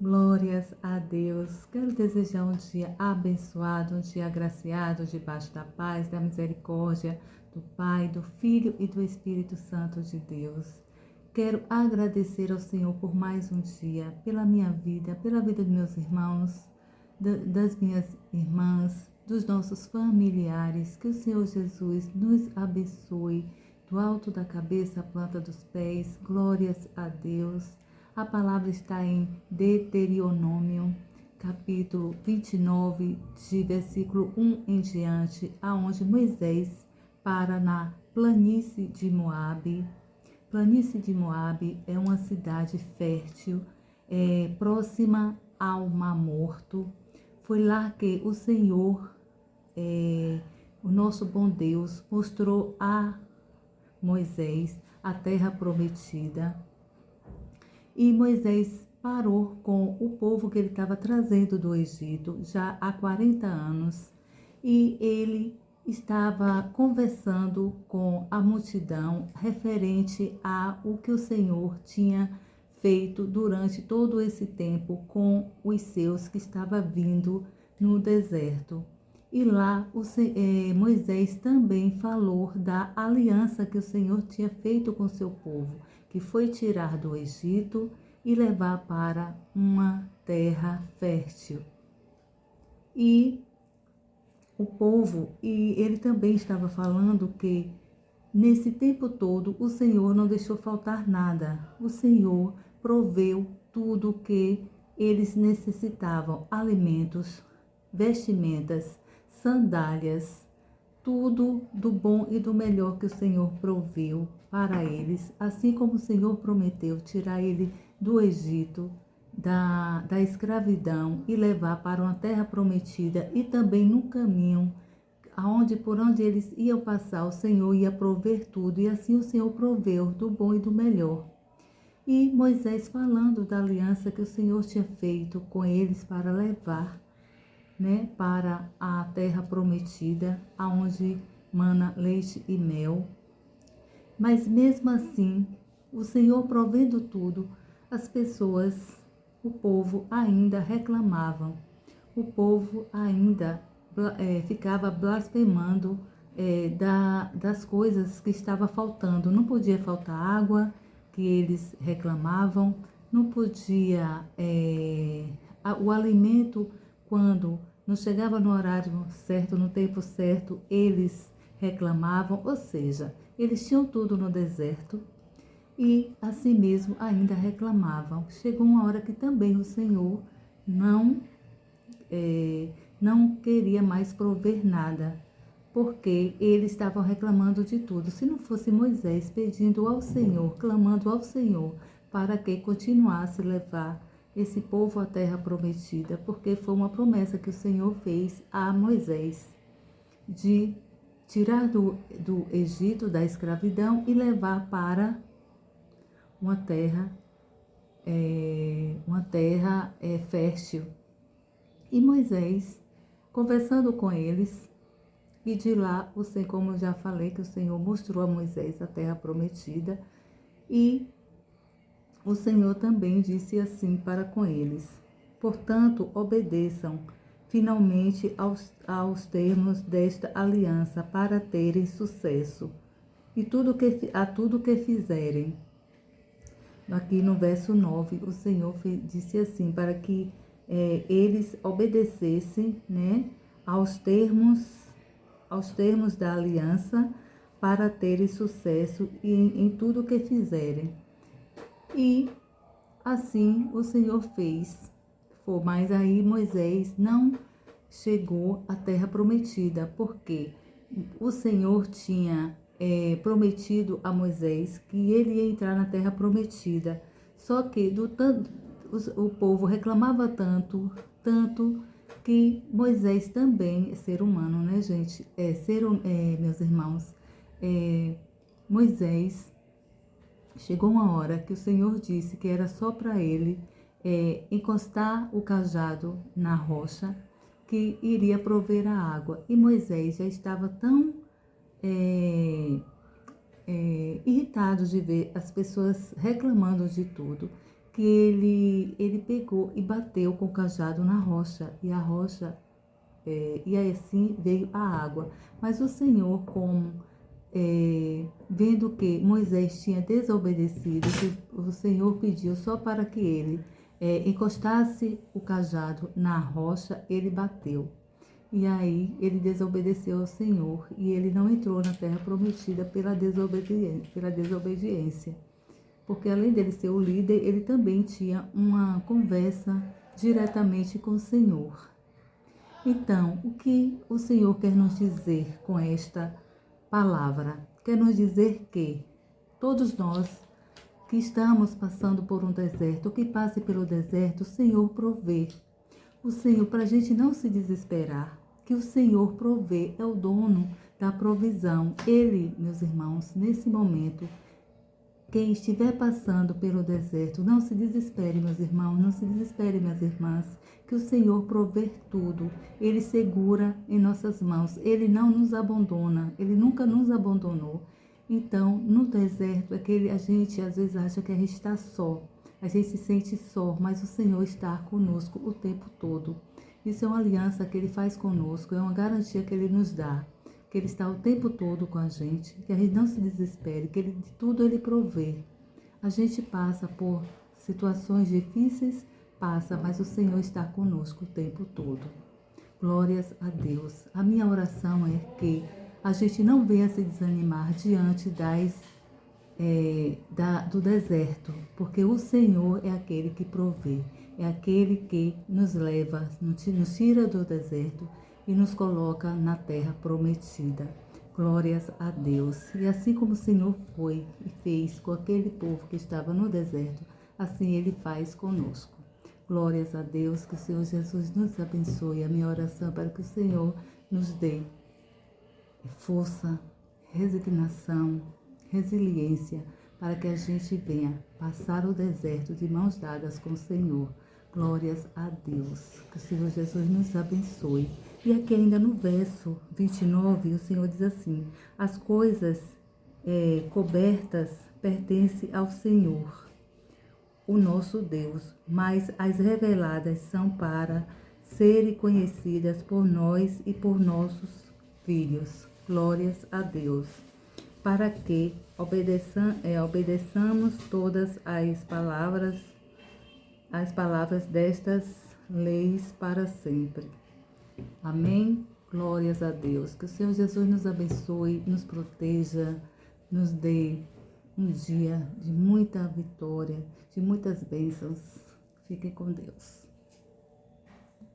Glórias a Deus. Quero desejar um dia abençoado, um dia agraciado, debaixo da paz, da misericórdia do Pai, do Filho e do Espírito Santo de Deus. Quero agradecer ao Senhor por mais um dia, pela minha vida, pela vida dos meus irmãos, das minhas irmãs, dos nossos familiares. Que o Senhor Jesus nos abençoe do alto da cabeça à planta dos pés. Glórias a Deus. A palavra está em Deuteronômio, capítulo 29, de versículo 1 em diante, aonde Moisés para na planície de Moabe. Planície de Moabe é uma cidade fértil, próxima ao Mar Morto. Foi lá que o Senhor, o nosso bom Deus, mostrou a Moisés a terra prometida. E Moisés parou com o povo que ele estava trazendo do Egito já há 40 anos. E ele estava conversando com a multidão referente a o que o Senhor tinha feito durante todo esse tempo com os seus que estava vindo no deserto. E lá Moisés também falou da aliança que o Senhor tinha feito com seu povo, que foi tirar do Egito e levar para uma terra fértil. E o povo, e ele também estava falando que nesse tempo todo o Senhor não deixou faltar nada. O Senhor proveu tudo o que eles necessitavam: alimentos, vestimentas, sandálias, tudo do bom e do melhor que o Senhor proveu para eles, assim como o Senhor prometeu tirar ele do Egito, da escravidão e levar para uma terra prometida, e também no caminho por onde eles iam passar, o Senhor ia prover tudo, e assim o Senhor proveu do bom e do melhor. E Moisés falando da aliança que o Senhor tinha feito com eles para levar, para a terra prometida, aonde mana leite e mel. Mas mesmo assim, o Senhor provendo tudo, as pessoas, o povo ainda reclamavam. O povo ainda ficava blasfemando das coisas que estava faltando. Não podia faltar água, que eles reclamavam. Não podia o alimento, quando não chegava no horário certo, no tempo certo, eles reclamavam. Ou seja, eles tinham tudo no deserto e assim mesmo ainda reclamavam. Chegou uma hora que também o Senhor não queria mais prover nada, porque eles estavam reclamando de tudo. Se não fosse Moisés pedindo ao Senhor, clamando ao Senhor, para que continuasse a levar esse povo à terra prometida, porque foi uma promessa que o Senhor fez a Moisés, de tirar do Egito, da escravidão, e levar para uma terra fértil. E Moisés, conversando com eles, e de lá, como eu já falei, que o Senhor mostrou a Moisés a terra prometida, e o Senhor também disse assim para com eles: portanto, obedeçam finalmente aos termos desta aliança para terem sucesso, e a tudo que fizerem. Aqui no verso 9, o Senhor disse assim, para que eles obedecessem, aos termos da aliança, para terem sucesso em tudo que fizerem. E assim o Senhor fez. Mas aí Moisés não chegou à terra prometida, porque o Senhor tinha prometido a Moisés que ele ia entrar na terra prometida. Só que o povo reclamava tanto que Moisés também é ser humano, né, gente? Meus irmãos, Moisés, chegou uma hora que o Senhor disse que era só para ele encostar o cajado na rocha, que iria prover a água. E Moisés já estava tão irritado de ver as pessoas reclamando de tudo, que ele pegou e bateu com o cajado na rocha, e a rocha, e assim veio a água. Mas o Senhor, como vendo que Moisés tinha desobedecido, que o Senhor pediu só para que ele encostasse o cajado na rocha, ele bateu. E aí ele desobedeceu ao Senhor e ele não entrou na terra prometida pela desobediência. Porque além dele ser o líder, ele também tinha uma conversa diretamente com o Senhor. Então, o que o Senhor quer nos dizer com esta palavra? Quer nos dizer que todos nós que estamos passando por um deserto, que passe pelo deserto, o Senhor provê. O Senhor, para a gente não se desesperar, que o Senhor provê, é o dono da provisão. Ele, meus irmãos, nesse momento, quem estiver passando pelo deserto, não se desespere, meus irmãos, não se desespere, minhas irmãs, que o Senhor provê tudo. Ele segura em nossas mãos, Ele não nos abandona, Ele nunca nos abandonou. Então, no deserto, a gente às vezes acha que a gente está só, a gente se sente só, mas o Senhor está conosco o tempo todo. Isso é uma aliança que Ele faz conosco, é uma garantia que Ele nos dá, que Ele está o tempo todo com a gente, que a gente não se desespere, que de tudo Ele provê. A gente passa por situações difíceis, passa, mas o Senhor está conosco o tempo todo. Glórias a Deus. A minha oração é que a gente não venha se desanimar diante do deserto, porque o Senhor é aquele que provê, é aquele que nos leva, nos tira do deserto e nos coloca na terra prometida. Glórias a Deus. E assim como o Senhor foi e fez com aquele povo que estava no deserto, assim Ele faz conosco. Glórias a Deus, que o Senhor Jesus nos abençoe. A minha oração é para que o Senhor nos dê força, resignação, resiliência, para que a gente venha passar o deserto de mãos dadas com o Senhor. Glórias a Deus. Que o Senhor Jesus nos abençoe. E aqui ainda no verso 29, o Senhor diz assim: as coisas cobertas pertencem ao Senhor, o nosso Deus, mas as reveladas são para serem conhecidas por nós e por nossos filhos. Glórias a Deus. Para que obedeçamos todas as palavras destas leis para sempre. Amém? Glórias a Deus. Que o Senhor Jesus nos abençoe, nos proteja, nos dê um dia de muita vitória, de muitas bênçãos. Fiquem com Deus.